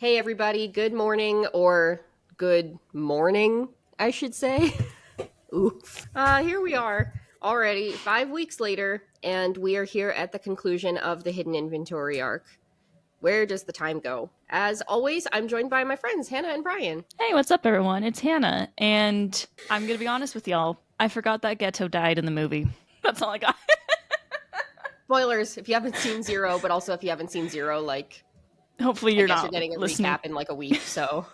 Hey, everybody. Good morning, or good morning, I should say. Oof. Here we are already 5 weeks later, and we are here at the conclusion of the Hidden Inventory arc. Where does the time go? As always, I'm joined by my friends, Hannah and Bryan. Hey, what's up, everyone? It's Hannah, and I'm gonna be honest with y'all. I forgot that Geto died in the movie. That's all I got. Spoilers if you haven't seen Zero, but also if you haven't seen Zero, like, Hopefully, I you're guess you're not getting a listening. recap in like a week, so.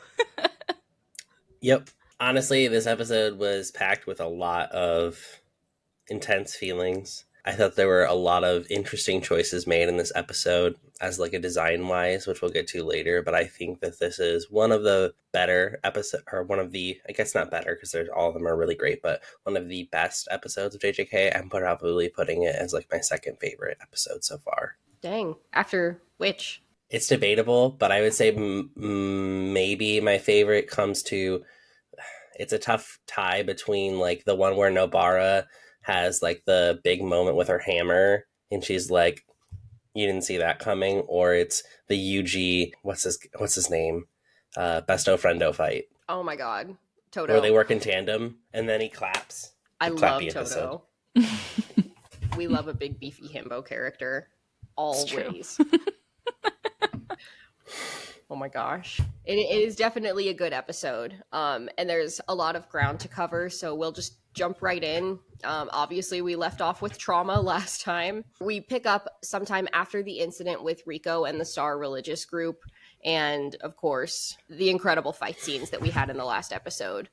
Yep. Honestly, this episode was packed with a lot of intense feelings. I thought there were a lot of interesting choices made in this episode as like a design wise, which we'll get to later, but I think that this is one of the better episode or one of the I guess not better because there's all of them are really great, but one of the best episodes of JJK. I'm probably putting it as like my second favorite episode so far. Dang. After which? It's debatable, but I would say maybe my favorite comes to it's a tough tie between like the one where Nobara has like the big moment with her hammer and she's like, you didn't see that coming, or it's the Yuji, what's his name? Besto Friendo fight. Oh my god. Where they Toto. work in tandem and then he claps. I The love clappy episode. Toto. We love a big beefy himbo character. It's true. Always. Oh my gosh. It is definitely a good episode. And there's a lot of ground to cover, so we'll just jump right in. Obviously, we left off with trauma last time. We pick up sometime after the incident with Rico and the Star religious group, and of course, the incredible fight scenes that we had in the last episode.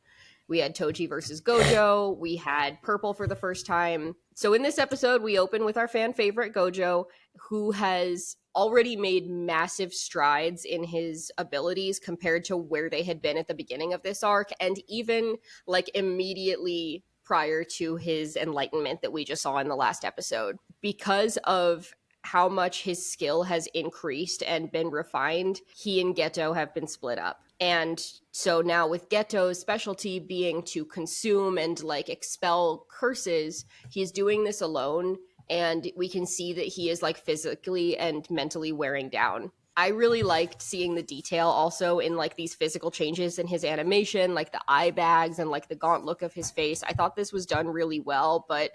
We had Toji versus Gojo. We had Purple for the first time. So in this episode, we open with our fan favorite Gojo, who has already made massive strides in his abilities compared to where they had been at the beginning of this arc, and even like immediately prior to his enlightenment that we just saw in the last episode. Because of how much his skill has increased and been refined, he and Geto have been split up. And so now with Geto's specialty being to consume and like expel curses, he's doing this alone, and we can see that he is like physically and mentally wearing down. I really liked seeing the detail also in like these physical changes in his animation, like the eye bags and like the gaunt look of his face. I thought this was done really well, but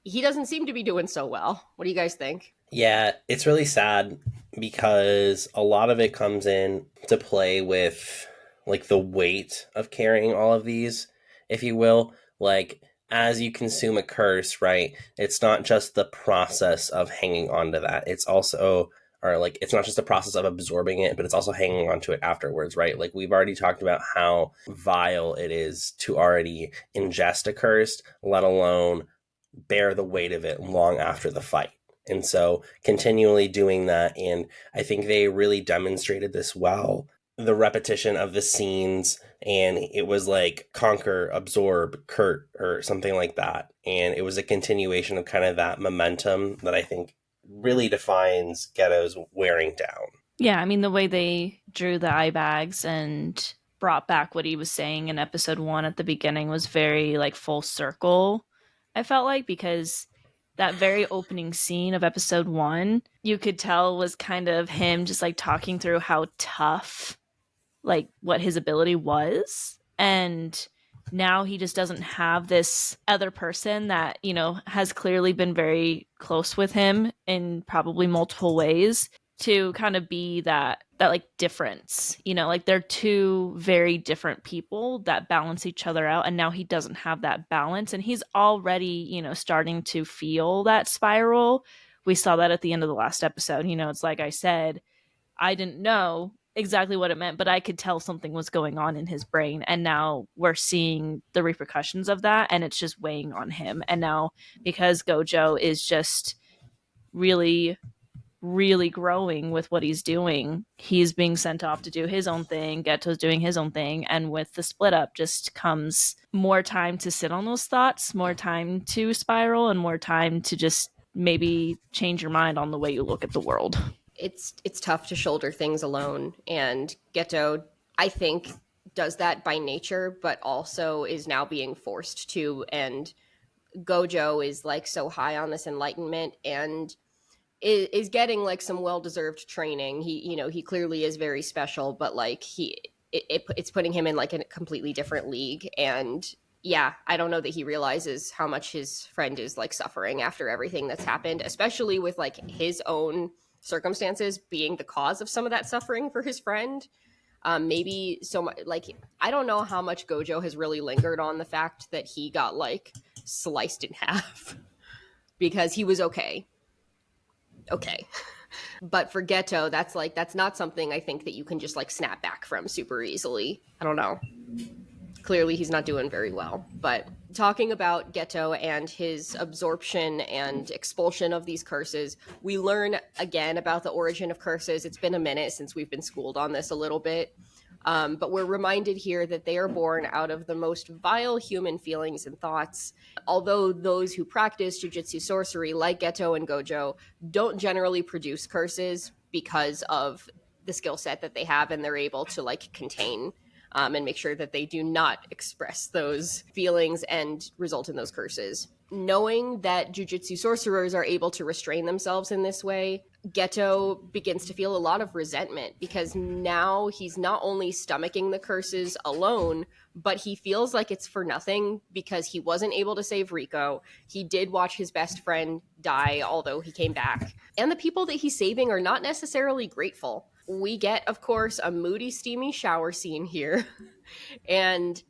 he doesn't seem to be doing so well. What do you guys think? Yeah, it's really sad because a lot of it comes in to play with like the weight of carrying all of these, if you will. Like as you consume a curse, right? It's not just the process of hanging on to that. It's also or like it's not just a process of absorbing it, but it's also hanging on to it afterwards, right? Like we've already talked about how vile it is to already ingest a curse, let alone bear the weight of it long after the fight. And so continually doing that. And I think they really demonstrated this well. The repetition of the scenes, and it was like conquer, absorb, Kurt, or something like that. And it was a continuation of kind of that momentum that I think really defines Ghetto's wearing down. Yeah, I mean, the way they drew the eye bags and brought back what he was saying in episode 1 at the beginning was very like full circle, I felt like, because that very opening scene of episode 1, you could tell was kind of him just like talking through how tough like what his ability was. And now he just doesn't have this other person that, has clearly been very close with him in probably multiple ways to kind of be that like difference. Like they're two very different people that balance each other out, and now he doesn't have that balance, and he's already, starting to feel that spiral. We saw that at the end of the last episode. It's like I said, I didn't know exactly what it meant, but I could tell something was going on in his brain. And now we're seeing the repercussions of that, and it's just weighing on him. And now, because Gojo is just really, really growing with what he's doing, he's being sent off to do his own thing. Geto's doing his own thing. And with the split up just comes more time to sit on those thoughts, more time to spiral, and more time to just maybe change your mind on the way you look at the world. It's tough to shoulder things alone, and Geto, I think, does that by nature, but also is now being forced to. And Gojo is like so high on this enlightenment, and is getting like some well-deserved training. He clearly is very special, but like it's putting him in like a completely different league. And yeah, I don't know that he realizes how much his friend is like suffering after everything that's happened, especially with like his own circumstances being the cause of some of that suffering for his friend. Maybe so much like, I don't know how much Gojo has really lingered on the fact that he got like sliced in half because he was okay. But for Geto, that's not something I think that you can just like snap back from super easily. I don't know. Clearly he's not doing very well. But talking about Geto and his absorption and expulsion of these curses, we learn again about the origin of curses. It's been a minute since we've been schooled on this a little bit. But we're reminded here that they are born out of the most vile human feelings and thoughts. Although those who practice jujutsu sorcery, like Geto and Gojo, don't generally produce curses because of the skill set that they have, and they're able to like contain and make sure that they do not express those feelings and result in those curses. Knowing that jujutsu sorcerers are able to restrain themselves in this way, Geto begins to feel a lot of resentment because now he's not only stomaching the curses alone, but he feels like it's for nothing because he wasn't able to save Rico. He did watch his best friend die, although he came back. And the people that he's saving are not necessarily grateful. We get, of course, a moody, steamy shower scene here. And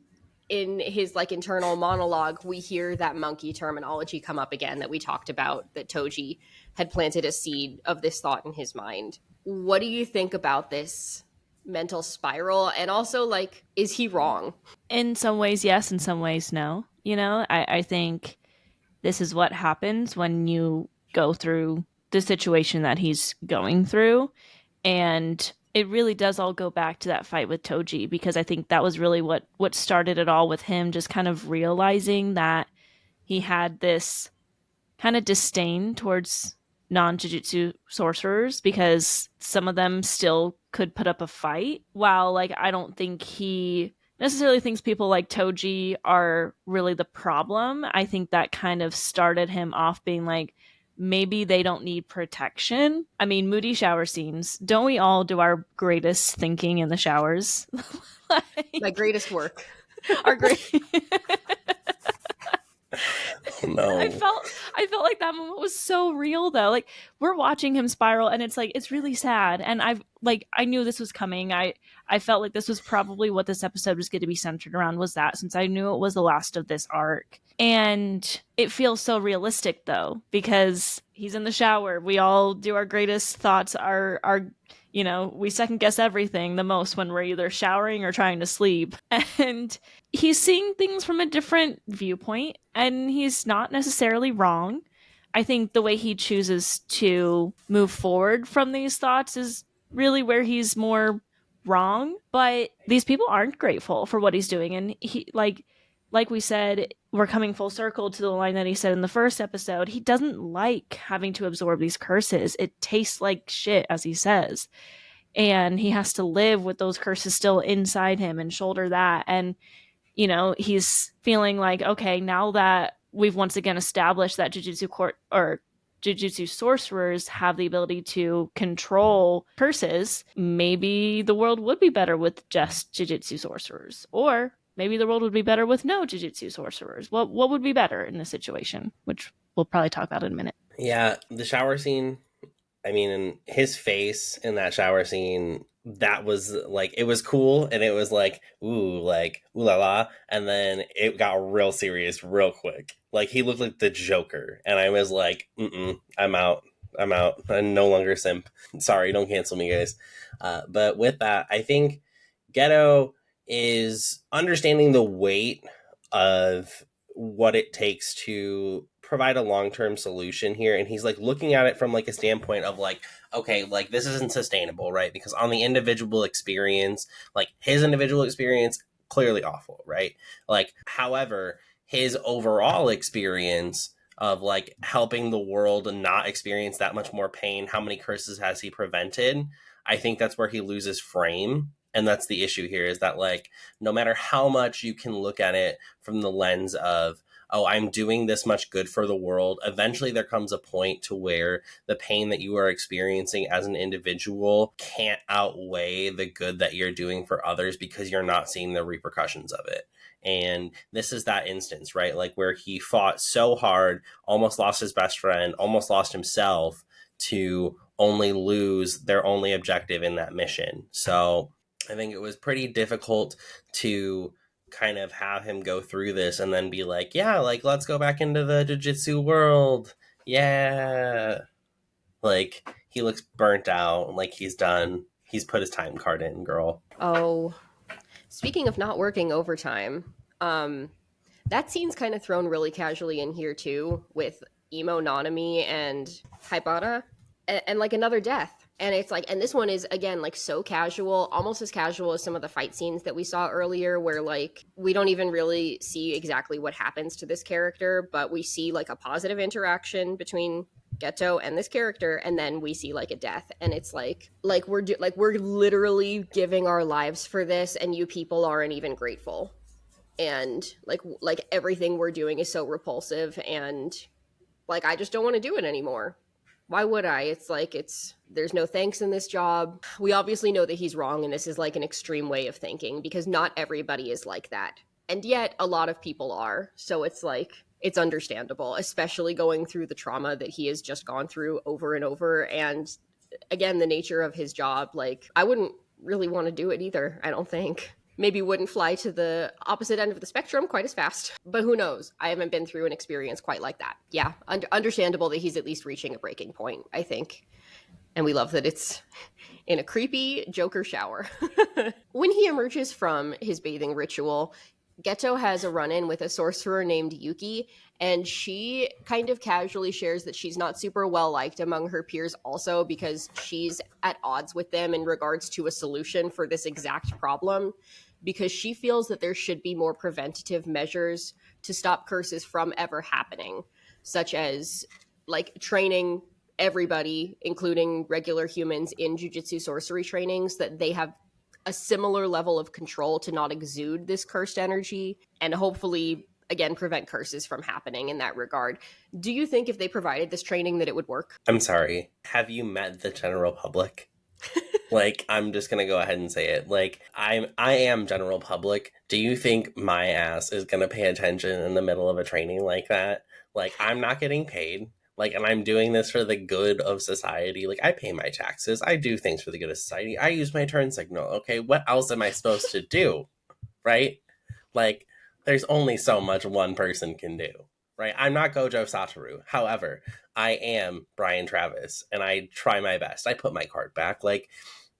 in his like internal monologue, we hear that monkey terminology come up again that we talked about, that Toji had planted a seed of this thought in his mind. What do you think about this mental spiral? And also, like, is he wrong? In some ways, yes. In some ways, no. You know, I think this is what happens when you go through the situation that he's going through. And it really does all go back to that fight with Toji, because I think that was really what started it all, with him just kind of realizing that he had this kind of disdain towards non-jujutsu sorcerers because some of them still could put up a fight, while like I don't think he necessarily thinks people like Toji are really the problem. I think that kind of started him off being like, maybe they don't need protection. I mean, moody shower scenes. Don't we all do our greatest thinking in the showers? My greatest work. Our great. No. I felt like that moment was so real though. Like, we're watching him spiral and it's like, it's really sad. And I knew this was coming. I felt like this was probably what this episode was going to be centered around, was that, since I knew it was the last of this arc. And it feels so realistic though, because he's in the shower. We all do our greatest thoughts, our you know, we second guess everything the most when we're either showering or trying to sleep. And he's seeing things from a different viewpoint, and he's not necessarily wrong. I think the way he chooses to move forward from these thoughts is really where he's more wrong. But these people aren't grateful for what he's doing. And he, like we said, we're coming full circle to the line that he said in the first episode. He doesn't like having to absorb these curses. It tastes like shit, as he says. And he has to live with those curses still inside him and shoulder that. And, you know, he's feeling like, okay, now that we've once again established that jujutsu sorcerers have the ability to control curses, maybe the world would be better with just jujutsu sorcerers. Or maybe the world would be better with no jujutsu sorcerers. What would be better in this situation? Which we'll probably talk about in a minute. Yeah, the shower scene, I mean, his face in that shower scene, that was like, it was cool, and it was like, ooh la la, and then it got real serious real quick. Like, he looked like the Joker, and I was like, I'm out. I'm no longer simp. Sorry, don't cancel me, guys. But with that, I think Geto is understanding the weight of what it takes to provide a long-term solution here, and he's like looking at it from like a standpoint of like, okay, like this isn't sustainable, right? Because on the individual experience, like his individual experience, clearly awful, right? Like, however, his overall experience of like helping the world not experience that much more pain, how many curses has he prevented? I think that's where he loses frame. And that's the issue here, is that like, no matter how much you can look at it from the lens of, oh, I'm doing this much good for the world. Eventually there comes a point to where the pain that you are experiencing as an individual can't outweigh the good that you're doing for others because you're not seeing the repercussions of it. And this is that instance, right? Like where he fought so hard, almost lost his best friend, almost lost himself, to only lose their only objective in that mission. So I think it was pretty difficult to kind of have him go through this and then be like, yeah, like, let's go back into the jiu-jitsu world. Yeah. Like, he looks burnt out, like he's done. He's put his time card in, girl. Oh, speaking of not working overtime, that scene's kind of thrown really casually in here too, with Emo Nanami and Haibara, and like another death. And it's like, and this one is again like so casual, almost as casual as some of the fight scenes that we saw earlier, where like we don't even really see exactly what happens to this character, but we see like a positive interaction between Geto and this character, and then we see like a death, and it's like we're literally giving our lives for this, and you people aren't even grateful, and like everything we're doing is so repulsive, and like I just don't want to do it anymore. Why would I? It's like there's no thanks in this job. We obviously know that he's wrong, and this is like an extreme way of thinking because not everybody is like that. And yet a lot of people are. So it's like it's understandable, especially going through the trauma that he has just gone through over and over. And again, the nature of his job, like I wouldn't really want to do it either, I don't think. Maybe wouldn't fly to the opposite end of the spectrum quite as fast. But who knows? I haven't been through an experience quite like that. Yeah, understandable that he's at least reaching a breaking point, I think. And we love that it's in a creepy Joker shower. When he emerges from his bathing ritual, Geto has a run-in with a sorcerer named Yuki, and she kind of casually shares that she's not super well liked among her peers also because she's at odds with them in regards to a solution for this exact problem, because she feels that there should be more preventative measures to stop curses from ever happening, such as like training everybody, including regular humans, in jujutsu sorcery trainings, that they have a similar level of control to not exude this cursed energy and hopefully again prevent curses from happening in that regard. Do you think if they provided this training that it would work? I'm sorry. Have you met the general public? Like, I'm just gonna go ahead and say it. Like, I am general public. Do you think my ass is gonna pay attention in the middle of a training like that? Like, I'm not getting paid. Like, and I'm doing this for the good of society. Like, I pay my taxes. I do things for the good of society. I use my turn signal. Okay, what else am I supposed to do? Right? Like, there's only so much one person can do. Right? I'm not Gojo Satoru. However, I am Bryan Travis, and I try my best. I put my card back. Like,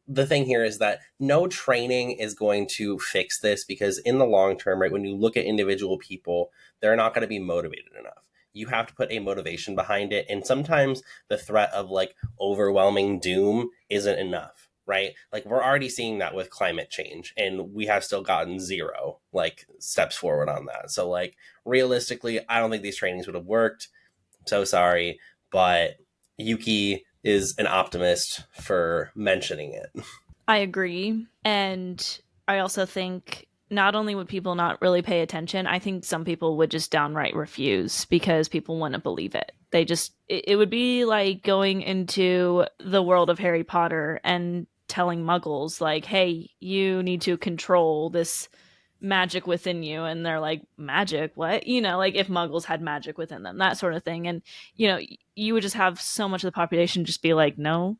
the thing here is that no training is going to fix this because in the long term, right, when you look at individual people, they're not going to be motivated enough. You have to put a motivation behind it. And sometimes the threat of like overwhelming doom isn't enough, right? Like we're already seeing that with climate change and we have still gotten zero like steps forward on that. So like realistically, I don't think these trainings would have worked. So sorry, but Yuki is an optimist for mentioning it. I agree. And I also think not only would people not really pay attention, I think some people would just downright refuse because people wouldn't believe it. It would be like going into the world of Harry Potter and telling muggles, like, hey, you need to control this magic within you. And they're like, magic? What? You know, like if muggles had magic within them, that sort of thing. And, you know, you would just have so much of the population just be like, no,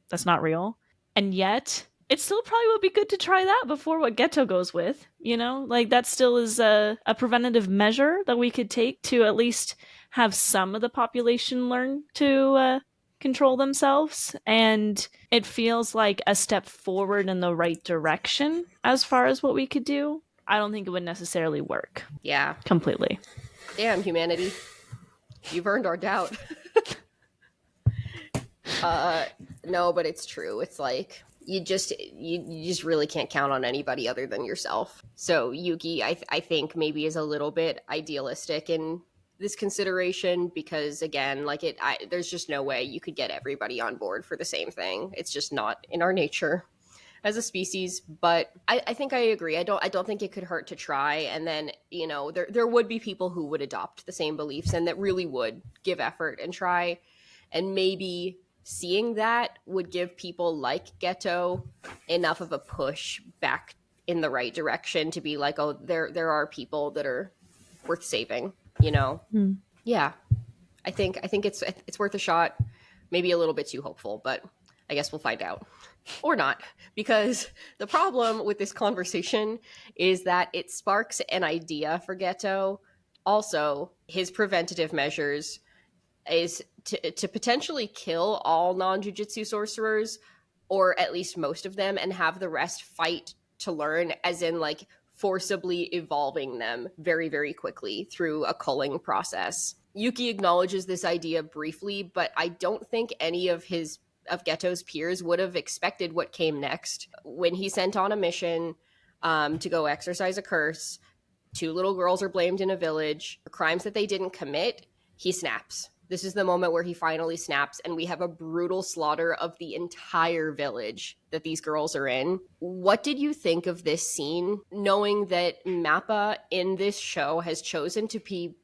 that's not real. And yet it still probably would be good to try that before what Geto goes with, you know, like that still is a preventative measure that we could take to at least have some of the population learn to control themselves. And it feels like a step forward in the right direction as far as what we could do. I don't think it would necessarily work. Yeah. Completely. Damn, humanity. You've earned our doubt. No, but it's true. It's like you just really can't count on anybody other than yourself. So Yuki, I think maybe is a little bit idealistic in this consideration because again, like there's just no way you could get everybody on board for the same thing. It's just not in our nature. as a species, but I think I agree. I don't think it could hurt to try. And then, there would be people who would adopt the same beliefs and that really would give effort and try. And maybe seeing that would give people like Geto enough of a push back in the right direction to be like, oh, there are people that are worth saving, Yeah. I think it's worth a shot. Maybe a little bit too hopeful, but I guess we'll find out. Or not, because the problem with this conversation is that it sparks an idea for Geto. Also, his preventative measures is to potentially kill all non-jujutsu sorcerers, or at least most of them, and have the rest fight to learn, as in like forcibly evolving them very, very quickly through a culling process. Yuki acknowledges this idea briefly, but I don't think any of Geto's peers would have expected what came next. When he sent on a mission to go exorcise a curse, 2 little girls are blamed in a village for crimes that they didn't commit. He snaps. This is the moment where he finally snaps, and we have a brutal slaughter of the entire village that these girls are in. What did you think of this scene, knowing that Mappa in this show has chosen to be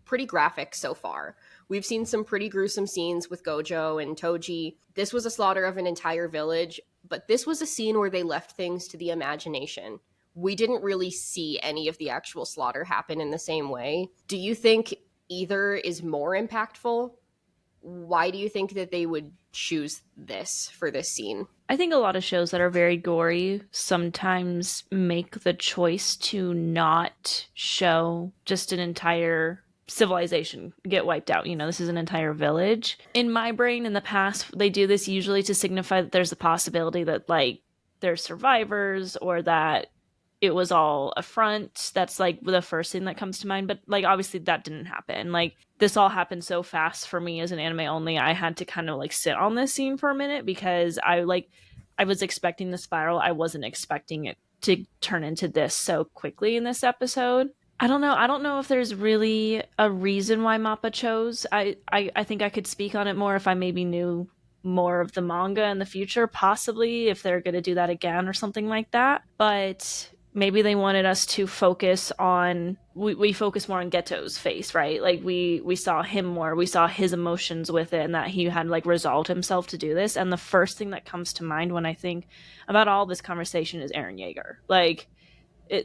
pretty graphic so far? We've seen some pretty gruesome scenes with Gojo and Toji. This was a slaughter of an entire village, but this was a scene where they left things to the imagination. We didn't really see any of the actual slaughter happen in the same way. Do you think either is more impactful? Why do you think that they would choose this for this scene? I think a lot of shows that are very gory sometimes make the choice to not show just an entire civilization get wiped out. This is an entire village. In my brain, in the past, they do this usually to signify that there's a possibility that like there's survivors, or that it was all a front. That's like the first thing that comes to mind. But like obviously that didn't happen. Like this all happened so fast for me as an anime only. I had to kind of like sit on this scene for a minute, because I was expecting the spiral. I wasn't expecting it to turn into this so quickly in this episode. I don't know if there's really a reason why Mappa chose. I think I could speak on it more if I maybe knew more of the manga in the future, possibly if they're going to do that again or something like that. But maybe they wanted us to focus on, we focus more on Geto's face, right? Like we saw him more, we saw his emotions with it, and that he had like resolved himself to do this. And the first thing that comes to mind when I think about all this conversation is Eren Yeager. Like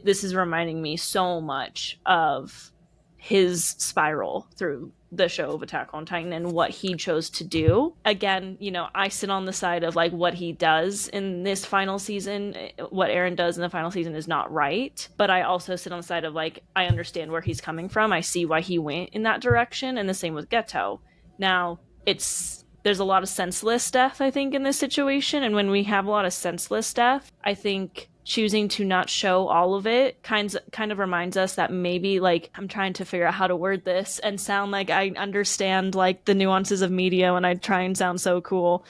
this is reminding me so much of his spiral through the show of Attack on Titan and what he chose to do. Again, I sit on the side of like what he does in this final season. What Eren does in the final season is not right, but I also sit on the side of like, I understand where he's coming from. I see why he went in that direction, and the same with Geto. Now, there's a lot of senseless death, I think, in this situation, and when we have a lot of senseless death, I think choosing to not show all of it kind of reminds us that maybe, like, I'm trying to figure out how to word this and sound like I understand like the nuances of media when I try and sound so cool.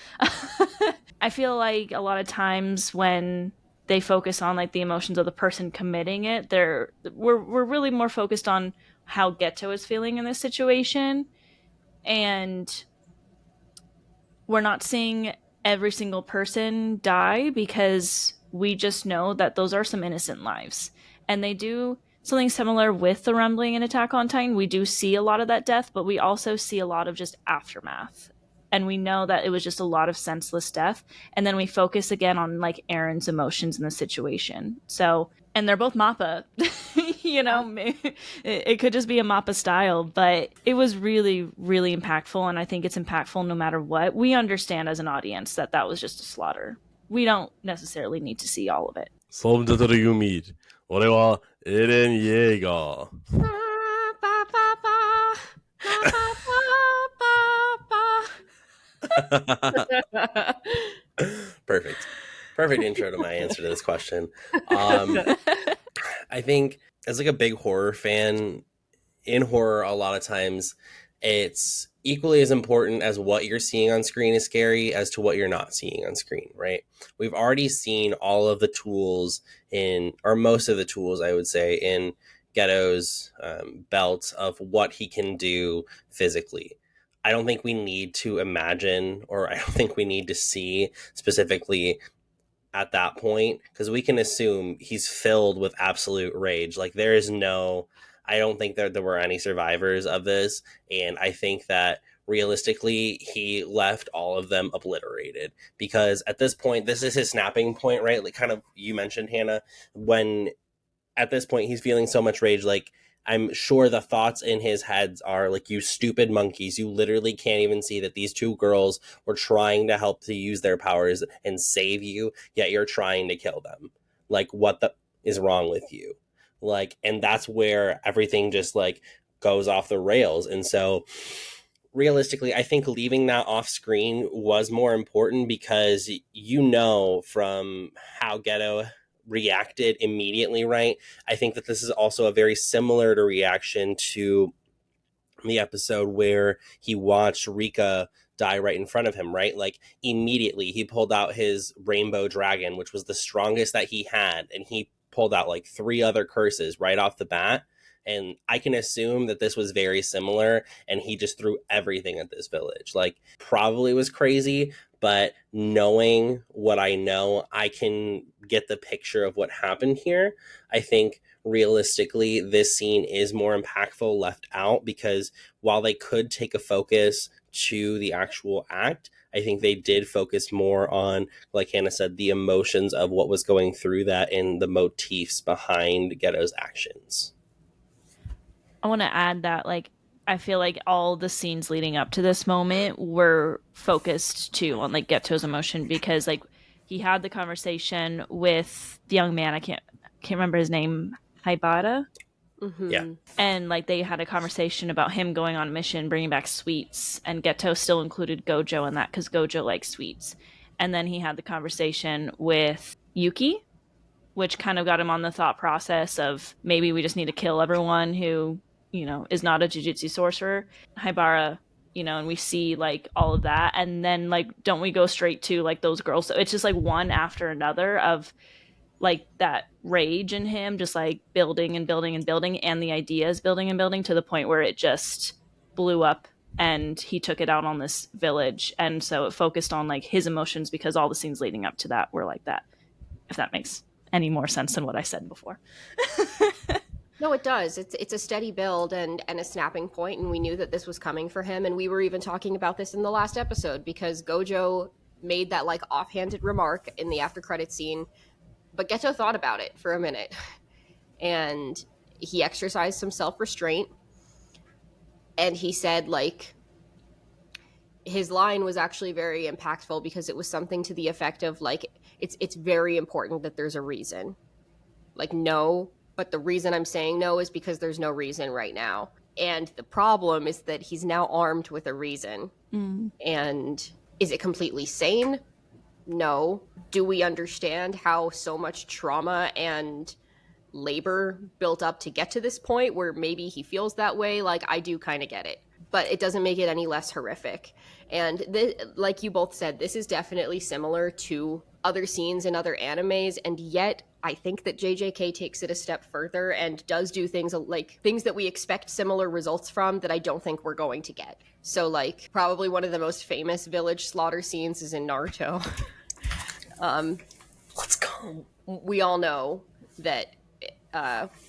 I feel like a lot of times when they focus on like the emotions of the person committing it, we're really more focused on how Geto is feeling in this situation, and we're not seeing every single person die, because we just know that those are some innocent lives. And they do something similar with the Rumbling and Attack on Titan. We do see a lot of that death, but we also see a lot of just aftermath. And we know that it was just a lot of senseless death. And then we focus again on like Eren's emotions in the situation. So, and they're both Mappa, it could just be a Mappa style, but it was really, really impactful. And I think it's impactful no matter what. We understand as an audience that was just a slaughter. We don't necessarily need to see all of it. ソムトトルユミー。俺はエレン・イェーガー。Perfect intro to my answer to this question. I think as like a big horror fan, in horror a lot of times it's equally as important as what you're seeing on screen is scary as to what you're not seeing on screen, right? We've already seen all of the tools or most of the tools, I would say, in Geto's belt of what he can do physically. I don't think we need to imagine, or I don't think we need to see specifically at that point, because we can assume he's filled with absolute rage. Like there is no, I don't think there were any survivors of this, and I think that realistically he left all of them obliterated, because at this point this is his snapping point, right? Like kind of you mentioned, Hannah, when at this point he's feeling so much rage, like I'm sure the thoughts in his heads are like, you stupid monkeys, you literally can't even see that these two girls were trying to help to use their powers and save you, yet you're trying to kill them. Like what the is wrong with you? Like, and that's where everything just like goes off the rails. And so realistically, I think leaving that off screen was more important, because you know from how Geto reacted immediately, right? I think that this is also a very similar to reaction to the episode where he watched Rika die right in front of him, right? Like immediately he pulled out his rainbow dragon, which was the strongest that he had, and he pulled out like 3 other curses right off the bat. And I can assume that this was very similar, and he just threw everything at this village. Like, probably was crazy, but knowing what I know, I can get the picture of what happened here. I think realistically, this scene is more impactful left out, because while they could take a focus to the actual act, I think they did focus more on, like Hannah said, the emotions of what was going through that and the motifs behind Geto's actions. I want to add that, like, I feel like all the scenes leading up to this moment were focused too on like Geto's emotion, because like he had the conversation with the young man, I can't remember his name, Haibara. Mm-hmm. Yeah. And like they had a conversation about him going on a mission, bringing back sweets, and Geto still included Gojo in that because Gojo likes sweets. And then he had the conversation with Yuki, which kind of got him on the thought process of maybe we just need to kill everyone who, you know, is not a jujutsu sorcerer. Haibara, you know, and we see like all of that. And then like, don't we go straight to like those girls? So it's just like one after another of like that rage in him, just like building and building and building, and the ideas building and building to the point where it just blew up and he took it out on this village. And so it focused on like his emotions, because all the scenes leading up to that were like that, if that makes any more sense than what I said before. No, it does. It's a steady build and a snapping point, and we knew that this was coming for him. And we were even talking about this in the last episode, because Gojo made that like offhanded remark in the after credit scene, but Geto thought about it for a minute, and he exercised some self-restraint, and he said like his line was actually very impactful, because it was something to the effect of like, it's very important that there's a reason. Like, no, but the reason I'm saying no is because there's no reason right now. And the problem is that he's now armed with a reason. And is it completely sane? No. Do we understand how so much trauma and labor built up to get to this point where maybe he feels that way? Like, I do kind of get it, but it doesn't make it any less horrific. And this, like you both said, this is definitely similar to other scenes in other animes, and yet I think that JJK takes it a step further and does do things like things that we expect similar results from that I don't think we're going to get. So like probably one of the most famous village slaughter scenes is in Naruto. Let's go. We all know that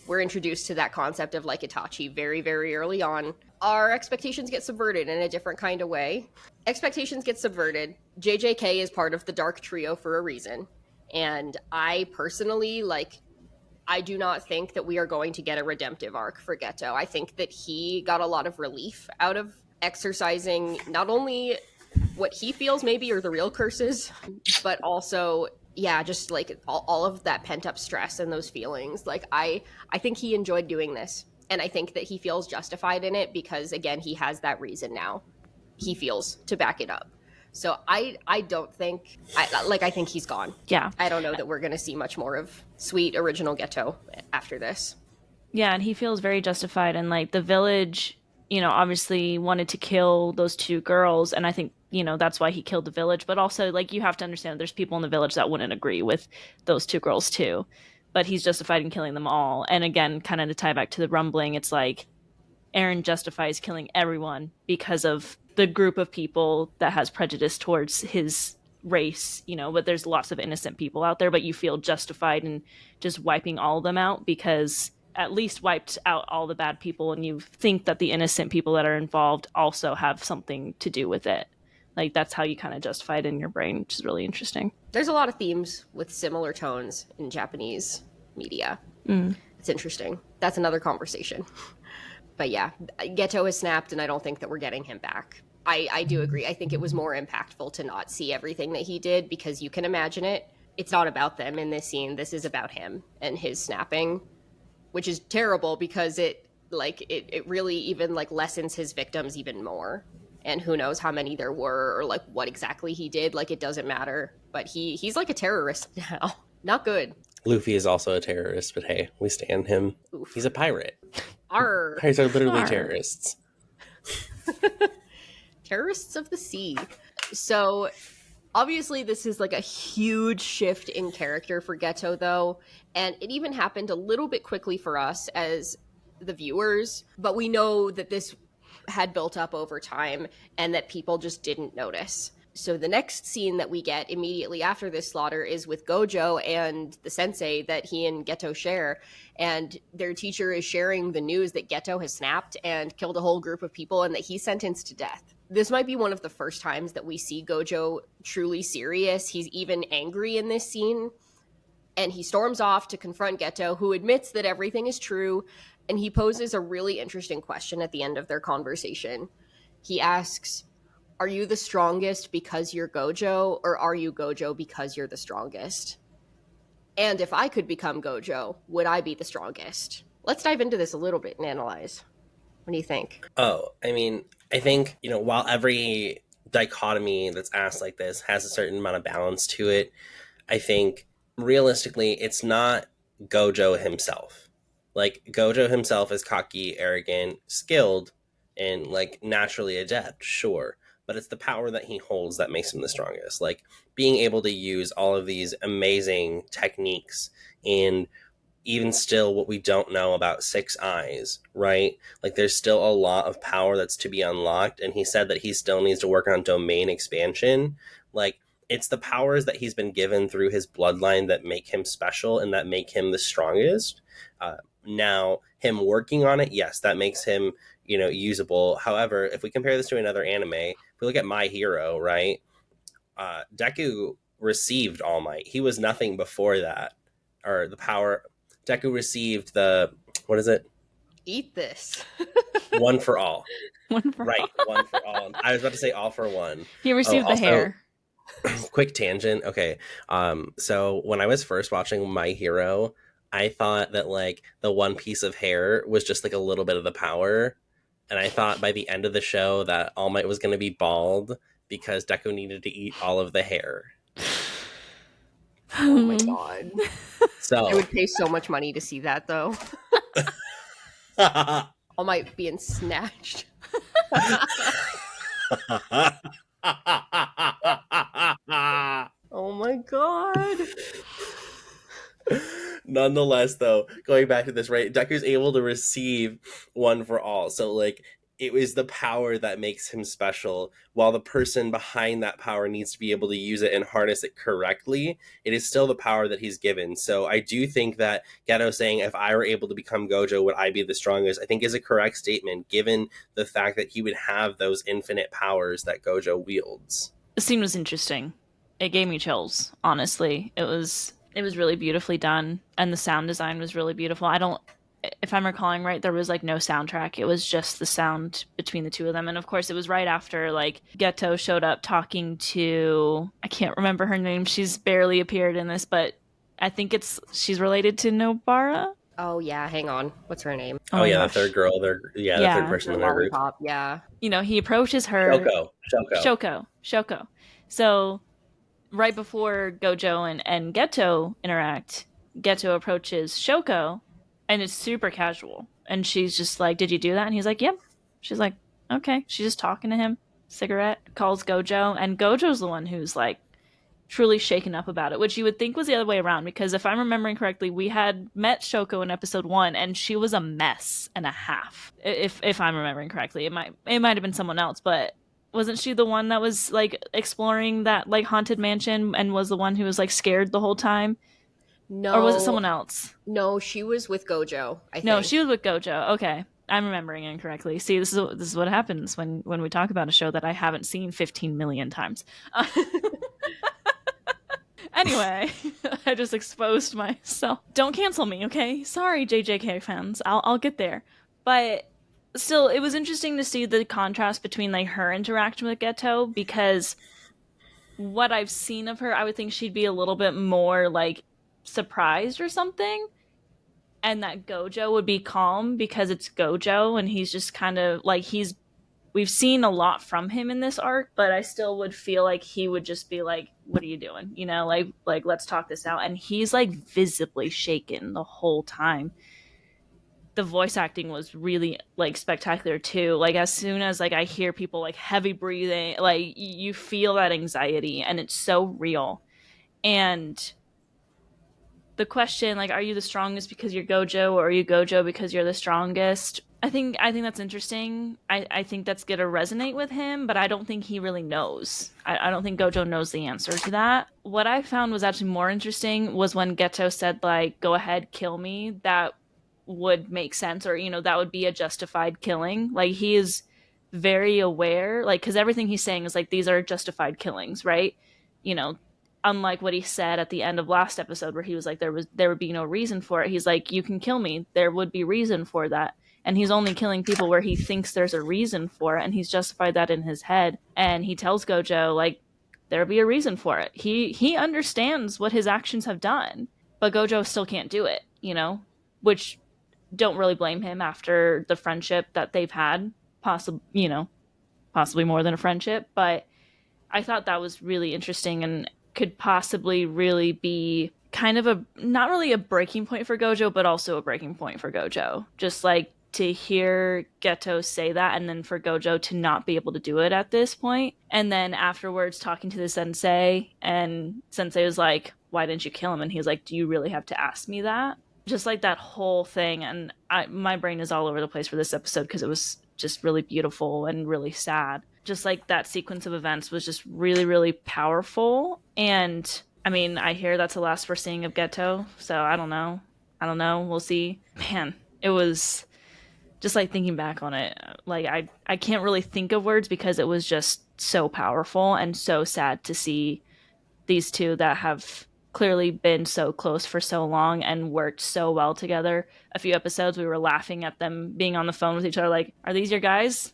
we're introduced to that concept of like Itachi very, very early on. Our expectations get subverted in a different kind of way. Expectations get subverted. JJK is part of the Dark Trio for a reason. And I personally, like, I do not think that we are going to get a redemptive arc for Geto. I think that he got a lot of relief out of exercising not only what he feels maybe are the real curses, but also, yeah, just like all of that pent up stress and those feelings. Like, I think he enjoyed doing this. And I think that he feels justified in it because, again, he has that reason now. He feels to back it up. So I don't think, I think he's gone. Yeah. I don't know that we're going to see much more of sweet original Geto after this. Yeah, and he feels very justified. And like the village, you know, obviously wanted to kill those 2 girls. And I think, you know, that's why he killed the village. But also, like, you have to understand there's people in the village that wouldn't agree with those 2 girls too. But he's justified in killing them all. And again, kind of to tie back to the rumbling, it's like Eren justifies killing everyone because of the group of people that has prejudice towards his race, you know, but there's lots of innocent people out there, but you feel justified in just wiping all of them out because at least wiped out all the bad people, and you think that the innocent people that are involved also have something to do with it. Like, that's how you kind of justify it in your brain, which is really interesting. There's a lot of themes with similar tones in Japanese media. It's interesting. That's another conversation. But yeah, Geto has snapped, and I don't think that we're getting him back. I do agree. I think it was more impactful to not see everything that he did, because you can imagine it. It's not about them in this scene. This is about him and his snapping, which is terrible because it really even like lessens his victims even more. And who knows how many there were or like what exactly he did. Like, it doesn't matter. But he's like a terrorist now. Not good. Luffy is also a terrorist, but hey, we stand him. Oof. He's a pirate. Arr. Pirates are literally Arr. terrorists. Terrorists of the sea. So obviously this is like a huge shift in character for Geto, though, and it even happened a little bit quickly for us as the viewers, but we know that this had built up over time and that people just didn't notice. So the next scene that we get immediately after this slaughter is with Gojo and the sensei that he and Geto share, and their teacher is sharing the news that Geto has snapped and killed a whole group of people and that he's sentenced to death. This might be one of the first times that we see Gojo truly serious. He's even angry in this scene, and he storms off to confront Geto, who admits that everything is true, and he poses a really interesting question at the end of their conversation. He asks, "Are you the strongest because you're Gojo, or are you Gojo because you're the strongest? And if I could become Gojo, would I be the strongest?" Let's dive into this a little bit and analyze. What do you think? Oh, I mean, I think, while every dichotomy that's asked like this has a certain amount of balance to it, I think realistically, it's not Gojo himself. Like, Gojo himself is cocky, arrogant, skilled, and like naturally adept, sure. But it's the power that he holds that makes him the strongest. Like, being able to use all of these amazing techniques and even still what we don't know about Six Eyes, right? Like, there's still a lot of power that's to be unlocked, and he said that he still needs to work on domain expansion. Like, it's the powers that he's been given through his bloodline that make him special and that make him the strongest. Now, him working on it, yes, that makes him, usable. However, if we compare this to another anime, if we look at My Hero, right? Deku received All Might. He was nothing before that. Or the power... Deku received the... What is it? Eat this. One for all. One for Right, all. one for all. I was about to say all for one. He received the also, hair. Quick tangent. Okay. So when I was first watching My Hero, I thought that like the one piece of hair was just like a little bit of the power. And I thought by the end of the show that All Might was going to be bald because Deku needed to eat all of the hair. Oh my god. So I would pay so much money to see that, though. All Might being snatched. Oh my god. Nonetheless, though, going back to this, right, Deku's able to receive One for All. So, like, it was the power that makes him special, while the person behind that power needs to be able to use it and harness it correctly. It is still the power that he's given. So I do think that Geto saying, if I were able to become Gojo, would I be the strongest, I think is a correct statement, given the fact that he would have those infinite powers that Gojo wields. The scene was interesting. It gave me chills, honestly. It was really beautifully done, and the sound design was really beautiful. If I'm recalling right, there was like no soundtrack. It was just the sound between the two of them. And of course, it was right after like Geto showed up talking to, I can't remember her name. She's barely appeared in this, but I think she's related to Nobara. Oh yeah, hang on. What's her name? Oh yeah, the third girl. The third person in their group. Yeah. He approaches her. Shoko. So right before Gojo and Geto interact, Geto approaches Shoko, and it's super casual. And she's just like, "Did you do that?" And he's like, "Yep." She's like, "Okay." She's just talking to him. Cigarette. Calls Gojo. And Gojo's the one who's like truly shaken up about it, which you would think was the other way around. Because if I'm remembering correctly, we had met Shoko in episode 1, and she was a mess and a half. If I'm remembering correctly. It might have been someone else, but Wasn't she the one that was like exploring that like haunted mansion and was the one who was like scared the whole time? Or was it No, someone else? no, she was with Gojo, I No, she think. was with Gojo. Okay. I'm remembering incorrectly. See, this is what happens when we talk about a show that I haven't seen 15 million times. Anyway, I just exposed myself. Don't cancel me, okay? Sorry, JJK fans. I'll get there. But still, it was interesting to see the contrast between like her interaction with Geto, because what I've seen of her, I would think she'd be a little bit more like surprised or something, and that Gojo would be calm because it's Gojo and he's just kind of like we've seen a lot from him in this arc, but I still would feel like he would just be like, what are you doing? You know, like let's talk this out. And he's like visibly shaken the whole time. The voice acting was really like spectacular too. Like as soon as like I hear people like heavy breathing, like you feel that anxiety and it's so real. And the question like, are you the strongest because you're Gojo, or are you Gojo because you're the strongest? I think that's interesting. I think that's gonna resonate with him, but I don't think he really knows. I don't think Gojo knows the answer to that. What I found was actually more interesting was when Geto said like, go ahead, kill me. That would make sense, or that would be a justified killing. Like he is very aware, like, because everything he's saying is like, these are justified killings, right? you know Unlike what he said at the end of last episode where he was like, there would be no reason for it. He's like, you can kill me, there would be reason for that. And he's only killing people where he thinks there's a reason for it, and he's justified that in his head. And he tells Gojo like, there'll be a reason for it. He understands what his actions have done, but Gojo still can't do it, which don't really blame him after the friendship that they've had, possibly more than a friendship. But I thought that was really interesting and could possibly really be kind of a, not really a breaking point for Gojo, but also a breaking point for Gojo. Just like to hear Geto say that, and then for Gojo to not be able to do it at this point. And then afterwards talking to the sensei, and sensei was like, why didn't you kill him? And he was like, do you really have to ask me that? Just like that whole thing. And my brain is all over the place for this episode because it was just really beautiful and really sad. Just like that sequence of events was just really, really powerful. And I mean, I hear that's the last we're seeing of Geto, so I don't know. We'll see. Man, it was just like thinking back on it. Like I can't really think of words because it was just so powerful and so sad to see these two that have clearly been so close for so long and worked so well together. A few episodes we were laughing at them being on the phone with each other like, are these your guys?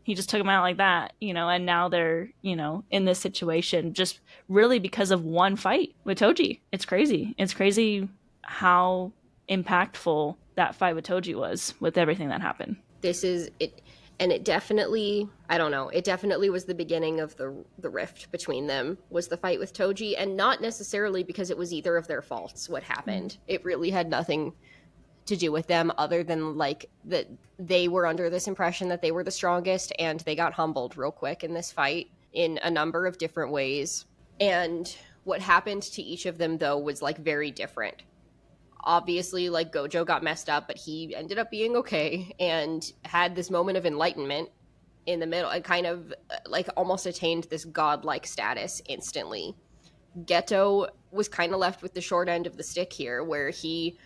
He just took them out like that, and now they're, in this situation just really because of one fight with Toji. It's crazy. It's crazy how impactful that fight with Toji was with everything that happened. This is it. And it definitely, I don't know, it definitely was the beginning of the rift between them, was the fight with Toji, and not necessarily because it was either of their faults what happened. It really had nothing to do with them other than like that they were under this impression that they were the strongest, and they got humbled real quick in this fight in a number of different ways. And what happened to each of them though was like very different. Obviously, like, Gojo got messed up, but he ended up being okay and had this moment of enlightenment in the middle and kind of like almost attained this godlike status instantly. Geto was kind of left with the short end of the stick here, where he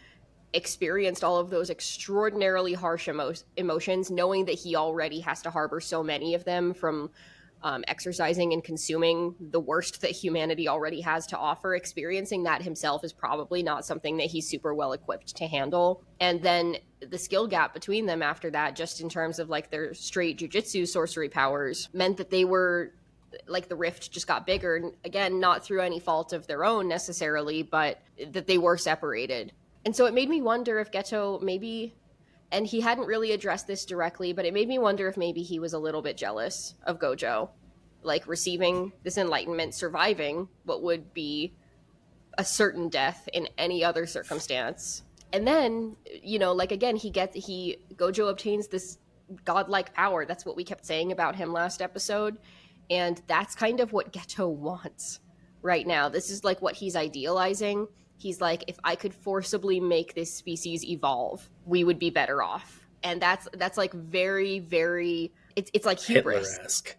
experienced all of those extraordinarily harsh emotions, knowing that he already has to harbor so many of them from exercising and consuming the worst that humanity already has to offer. Experiencing that himself is probably not something that he's super well equipped to handle. And then the skill gap between them after that, just in terms of like their straight jujutsu sorcery powers, meant that they were like, the rift just got bigger. And again, not through any fault of their own necessarily, but that they were separated. And so it made me wonder if Geto maybe, and he hadn't really addressed this directly, but it made me wonder if maybe he was a little bit jealous of Gojo, like receiving this enlightenment, surviving what would be a certain death in any other circumstance. And then, like, again, Gojo obtains this godlike power. That's what we kept saying about him last episode. And that's kind of what Geto wants right now. This is like what he's idealizing. He's like, if I could forcibly make this species evolve, we would be better off. And that's like very, very, it's like hubris. Hitler-esque.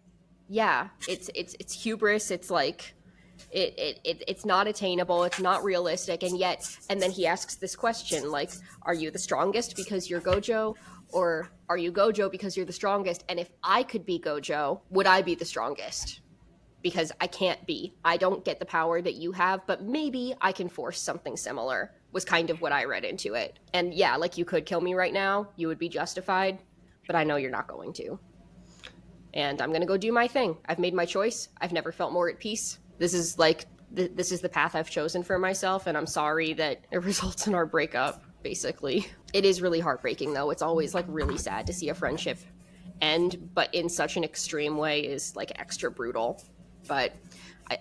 yeah, it's hubris. It's like it's not attainable. It's not realistic, and then he asks this question like, "Are you the strongest because you're Gojo, or are you Gojo because you're the strongest? And if I could be Gojo, would I be the strongest?" Because I can't be. I don't get the power that you have, but maybe I can force something similar, was kind of what I read into it. And yeah, like you could kill me right now, you would be justified, but I know you're not going to. And I'm going to go do my thing. I've made my choice. I've never felt more at peace. This is like, this is the path I've chosen for myself, and I'm sorry that it results in our breakup, basically. It is really heartbreaking, though. It's always like really sad to see a friendship end, but in such an extreme way is like extra brutal. But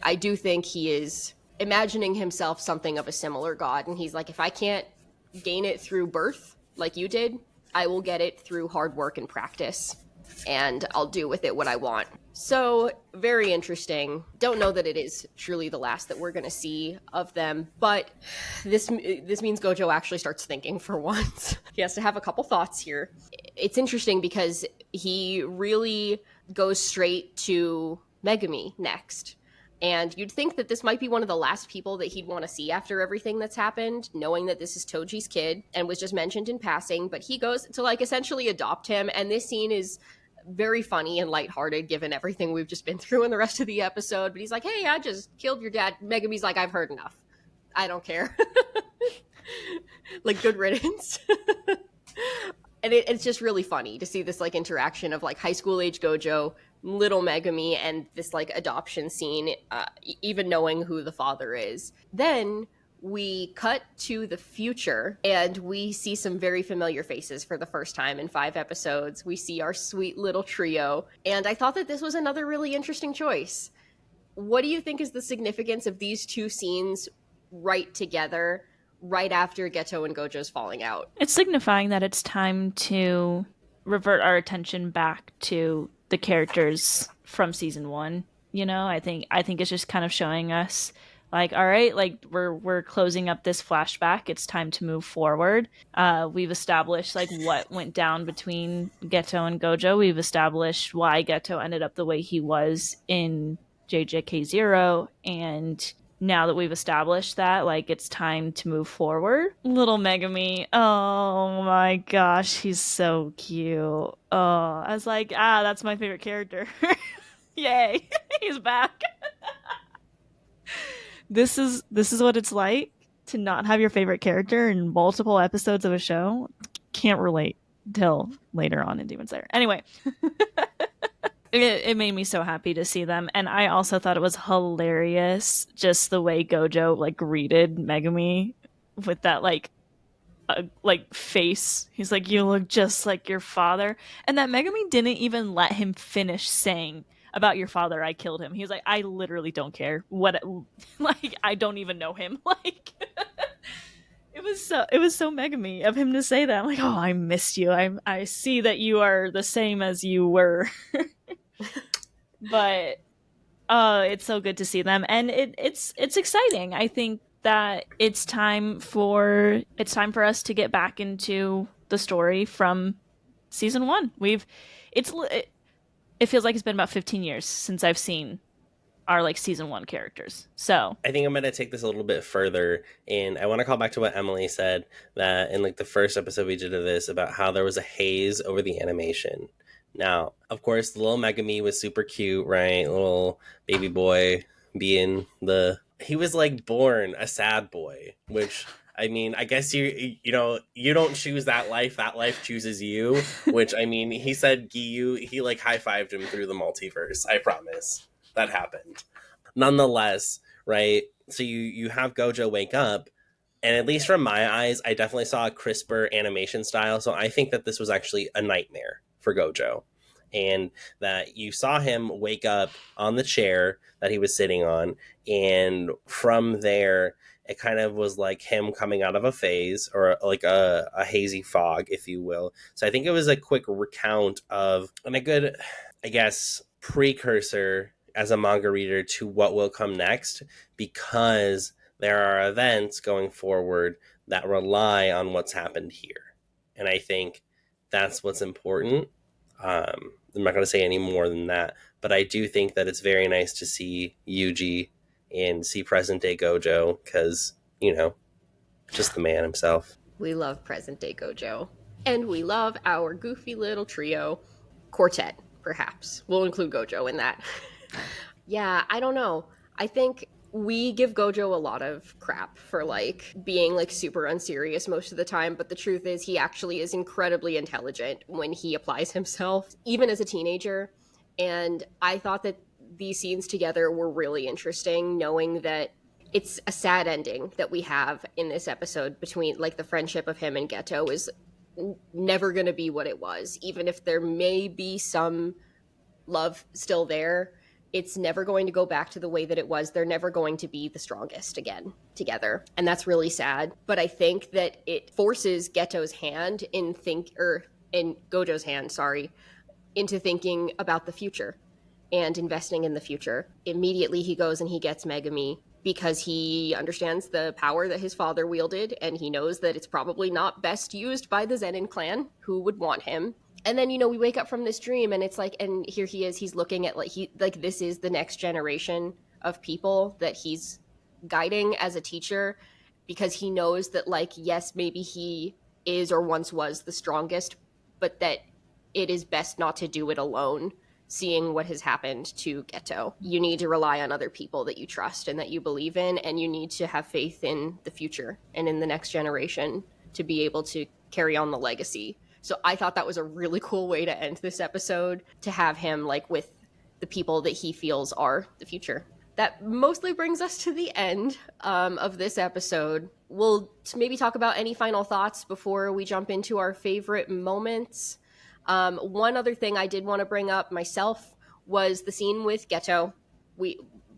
I do think he is imagining himself something of a similar god, and he's like, if I can't gain it through birth like you did, I will get it through hard work and practice, and I'll do with it what I want. So, very interesting. Don't know that it is truly the last that we're going to see of them, but this means Gojo actually starts thinking for once. He has to have a couple thoughts here. It's interesting because he really goes straight to Megumi next. And you'd think that this might be one of the last people that he'd want to see after everything that's happened, knowing that this is Toji's kid and was just mentioned in passing, but he goes to like essentially adopt him, and this scene is very funny and lighthearted given everything we've just been through in the rest of the episode. But he's like, hey, I just killed your dad. Megumi's like, I've heard enough. I don't care. Like, good riddance. And it's just really funny to see this like interaction of like high school age Gojo, little Megumi, and this like adoption scene, even knowing who the father is. Then we cut to the future and we see some very familiar faces for the first time in 5 episodes. We see our sweet little trio, and I thought that this was another really interesting choice. What do you think is the significance of these two scenes right together, right after Geto and Gojo's falling out? It's signifying that it's time to revert our attention back to the characters from season 1. You know, I think it's just kind of showing us like, all right, like we're closing up this flashback. It's time to move forward. We've established like what went down between Geto and Gojo. We've established why Geto ended up the way he was in JJK 0, and now that we've established that, like, it's time to move forward. Little Megumi, oh my gosh, he's so cute. Oh, I was like, that's my favorite character. Yay, he's back. This is what it's like to not have your favorite character in multiple episodes of a show. Can't relate till later on in Demon Slayer. Anyway. It made me so happy to see them, and I also thought it was hilarious just the way Gojo like greeted Megumi with that like face. He's like, "You look just like your father," and that Megumi didn't even let him finish saying about your father. I killed him. He was like, "I literally don't care what, like I don't even know him." Like it was so Megumi of him to say that. I'm like, "Oh, I missed you. I see that you are the same as you were." But it's so good to see them, and it's exciting. I think that it's time for us to get back into the story from season 1. It feels like it's been about 15 years since I've seen our like season 1 characters. So I think I'm going to take this a little bit further, and I want to call back to what Emily said, that in like the first episode we did of this, about how there was a haze over the animation. Now, of course, the little Megumi was super cute, right? Little baby boy he was like born a sad boy, which, I mean, I guess you don't choose that life chooses you, which, I mean, he said Giyu, he like high-fived him through the multiverse, I promise. That happened. Nonetheless, right? So you have Gojo wake up, and at least from my eyes, I definitely saw a crisper animation style, so I think that this was actually a nightmare for Gojo, and that you saw him wake up on the chair that he was sitting on, and from there it kind of was like him coming out of a phase, or like a hazy fog, if you will. So I think it was a quick recount of, and a good, I guess, precursor as a manga reader to what will come next, because there are events going forward that rely on what's happened here. And I think that's what's important. I'm not going to say any more than that, but I do think that it's very nice to see Yuji and see present day Gojo because, just the man himself. We love present day Gojo. And we love our goofy little trio. Quartet, perhaps. We'll include Gojo in that. Yeah, I don't know. I think we give Gojo a lot of crap for being super unserious most of the time, but the truth is he actually is incredibly intelligent when he applies himself, even as a teenager. And I thought that these scenes together were really interesting, knowing that it's a sad ending that we have in this episode between the friendship of him and Geto is never going to be what it was, even if there may be some love still there. It's never going to go back to the way that it was. They're never going to be the strongest again together. And that's really sad. But I think that it forces Geto's hand in Gojo's hand, into thinking about the future and investing in the future. Immediately he goes and he gets Megumi because he understands the power that his father wielded, and he knows that it's probably not best used by the Zenin clan, who would want him. And then, we wake up from this dream, and it's and here he is, he's looking at, this is the next generation of people that he's guiding as a teacher, because he knows that, yes, maybe he is or once was the strongest, but that it is best not to do it alone. Seeing what has happened to Geto, you need to rely on other people that you trust and that you believe in, and you need to have faith in the future and in the next generation to be able to carry on the legacy. So I thought that was a really cool way to end this episode, to have him with the people that he feels are the future. That mostly brings us to the end of this episode. We'll maybe talk about any final thoughts before we jump into our favorite moments. One other thing I did want to bring up myself was the scene with Geto.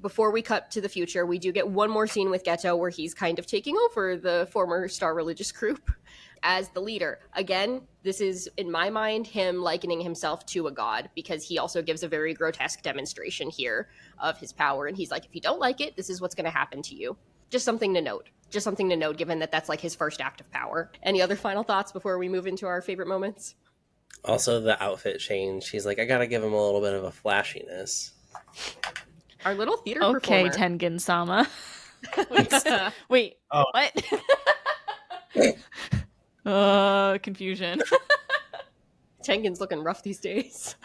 Before we cut to the future, we do get one more scene with Geto where he's kind of taking over the former Star Religious group as the leader. Again, this is, in my mind, him likening himself to a god, because he also gives a very grotesque demonstration here of his power. And he's like, if you don't like it, this is what's going to happen to you. Just something to note. Given that that's his first act of power. Any other final thoughts before we move into our favorite moments? Also, the outfit change. He's like, I gotta give him a little bit of a flashiness. Our little theater okay, performer. Tengen-sama. Wait, Oh. What? Confusion. Tengen's looking rough these days.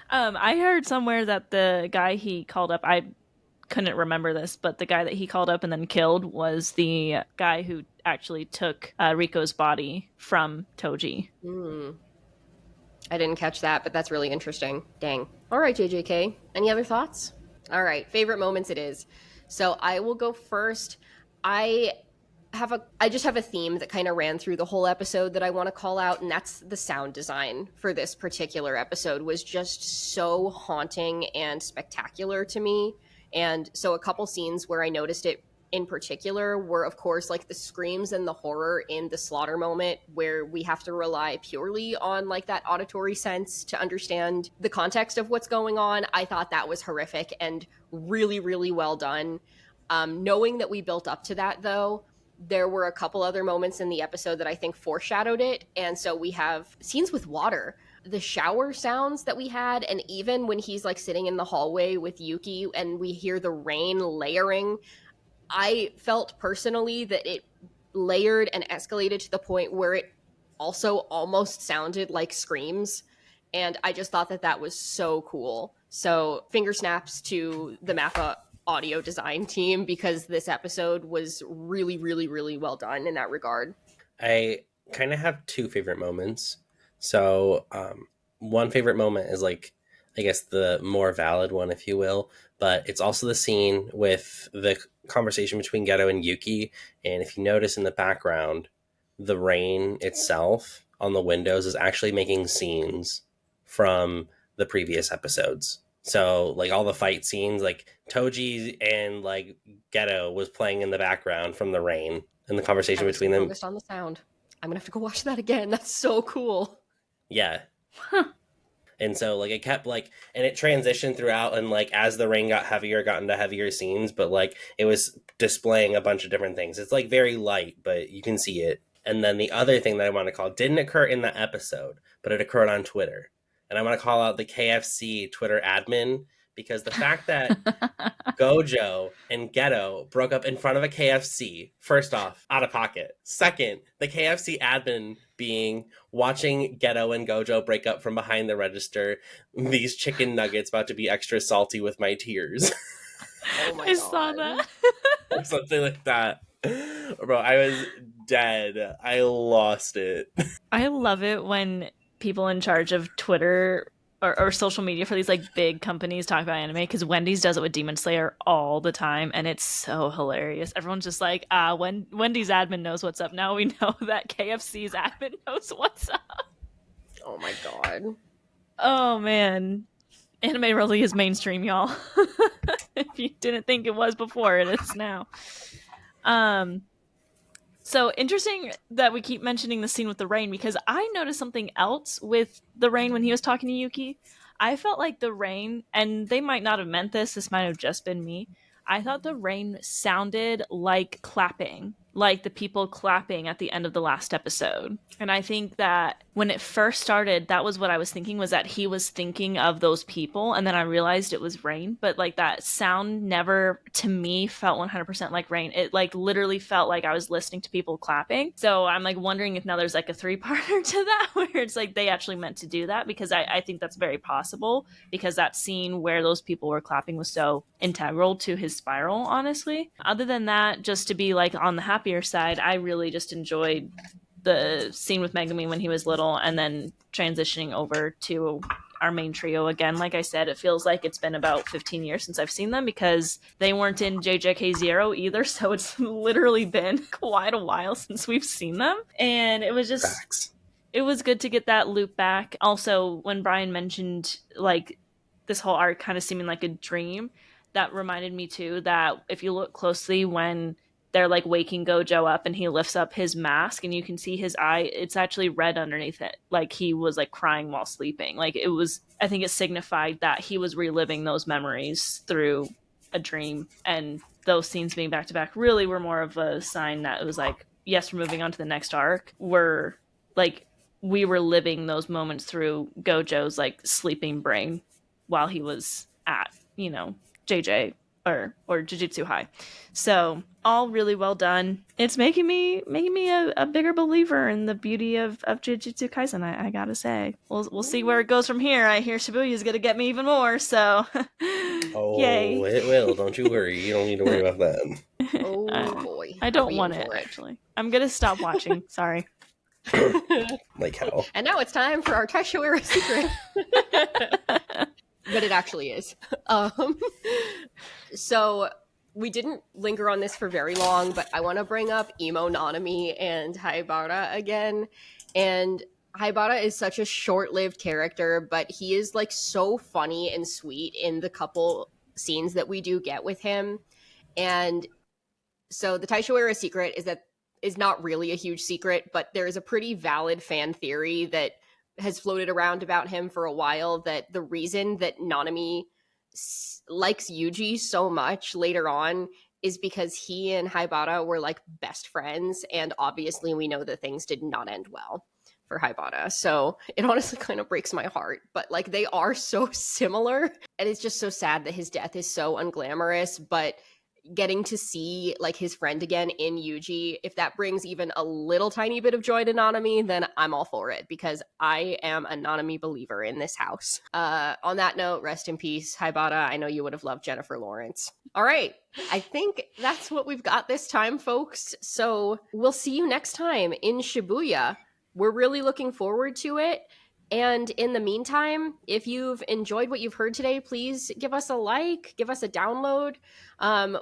I heard somewhere that the guy he called up, I couldn't remember this, but the guy that he called up and then killed was the guy who actually took Riko's body from Toji. I didn't catch that, but that's really interesting. Dang. All right, JJK. Any other thoughts? All right, favorite moments it is. So I will go first. I just have a theme that kind of ran through the whole episode that I want to call out, and that's the sound design for this particular episode was just so haunting and spectacular to me. And so a couple scenes where I noticed it in particular were, of course, the screams and the horror in the slaughter moment, where we have to rely purely on that auditory sense to understand the context of what's going on. I thought that was horrific and really, really well done. Knowing that we built up to that, though, there were a couple other moments in the episode that I think foreshadowed it. And so we have scenes with water, the shower sounds that we had, and even when he's sitting in the hallway with Yuki and we hear the rain layering, I felt personally that it layered and escalated to the point where it also almost sounded like screams. And I just thought that that was so cool. So finger snaps to the Mappa audio design team, because this episode was really, really, really well done in that regard. I kind of have two favorite moments. So one favorite moment is I guess the more valid one, if you will, but it's also the scene with the conversation between Geto and Yuki. And if you notice in the background, the rain itself on the windows is actually making scenes from the previous episodes. So all the fight scenes, Toji and Geto was playing in the background from the rain, and the conversation between them. Focused on the sound. I'm gonna have to go watch that again. That's so cool. Yeah. And so it kept and it transitioned throughout, and as the rain got into heavier scenes, but it was displaying a bunch of different things. It's very light, but you can see it. And then the other thing that I want to call didn't occur in the episode, but it occurred on Twitter. and I want to call out the KFC Twitter admin, because the fact that Gojo and Geto broke up in front of a KFC, first off, out of pocket. Second, the KFC admin being watching Geto and Gojo break up from behind the register, these chicken nuggets about to be extra salty with my tears. Oh my I god. saw that. Or something like that. Bro, I was dead. I lost it. I love it when people in charge of Twitter or social media for these like big companies talk about anime, because Wendy's does it with Demon Slayer all the time, and it's so hilarious. Everyone's just like, when Wendy's admin knows what's up. Now we know that KFC's admin knows what's up. Oh my god. Oh man. Anime really is mainstream, y'all. If you didn't think it was before, it is now. So interesting that we keep mentioning the scene with the rain, because I noticed something else with the rain when he was talking to Yuki. I felt like the rain, and they might not have meant this might have just been me. I thought the rain sounded like clapping, like the people clapping at the end of the last episode. And I think that when it first started, that was what I was thinking, was that he was thinking of those people, and then I realized it was rain. But like that sound never to me felt 100% like rain. It like literally felt like I was listening to people clapping. So I'm like wondering if now there's like a 3-parter to that, where it's like they actually meant to do that, because I think that's very possible, because that scene where those people were clapping was so integral to his spiral, honestly. Other than that, just to be like on the happier side, I really just enjoyed the scene with Megumi when he was little, and then transitioning over to our main trio again. Like I said, it feels like it's been about 15 years since I've seen them, because they weren't in JJK Zero either, so it's literally been quite a while since we've seen them. And it was just Facts. It was good to get that loop back. Also, when Bryan mentioned like this whole arc kind of seeming like a dream, that reminded me too that if you look closely when they're like waking Gojo up and he lifts up his mask and you can see his eye, it's actually red underneath it, like he was like crying while sleeping. Like it was, I think it signified that he was reliving those memories through a dream, and those scenes being back to back really were more of a sign that it was like, yes, we're moving on to the next arc. We're like, we were living those moments through Gojo's like sleeping brain while he was at, JJ or Jujutsu High. So all really well done. It's making me a bigger believer in the beauty of Jujutsu Kaisen. I gotta say, we'll see where it goes from here. I hear Shibuya is gonna get me even more. So, Oh, yay! it will. Don't you worry. You don't need to worry about that. Oh boy. I don't want it actually. I'm gonna stop watching. Sorry. Like how? And now it's time for our Taishoera secret. But it actually is. So we didn't linger on this for very long, but I want to bring up Emo Nanami and Haibara again. And Haibara is such a short-lived character, but he is like so funny and sweet in the couple scenes that we do get with him. And so the Taishoera secret is not really a huge secret, but there is a pretty valid fan theory that has floated around about him for a while, that the reason that Nanami likes Yuji so much later on is because he and Haibara were like best friends, and obviously we know that things did not end well for Haibara. So it honestly kind of breaks my heart, but like they are so similar, and it's just so sad that his death is so unglamorous. But getting to see like his friend again in Yuji, if that brings even a little tiny bit of joy to Nanami, then I'm all for it, because I am a Nanami believer in this house. On that note, rest in peace, Haibara. I know you would have loved Jennifer Lawrence. All right, I think that's what we've got this time, folks. So we'll see you next time in Shibuya. We're really looking forward to it. And in the meantime, if you've enjoyed what you've heard today, please give us a like, give us a download.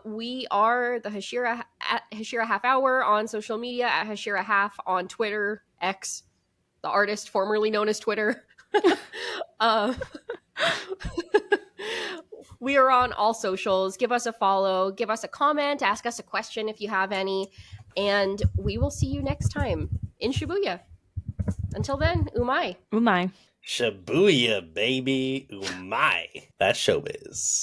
We are the Hashira Half Hour on social media, at Hashira Half on Twitter, X, the artist formerly known as Twitter. We are on all socials. Give us a follow, give us a comment, ask us a question if you have any, and we will see you next time in Shibuya. Until then, umai. Umai. Shibuya, baby. Umai. That's showbiz.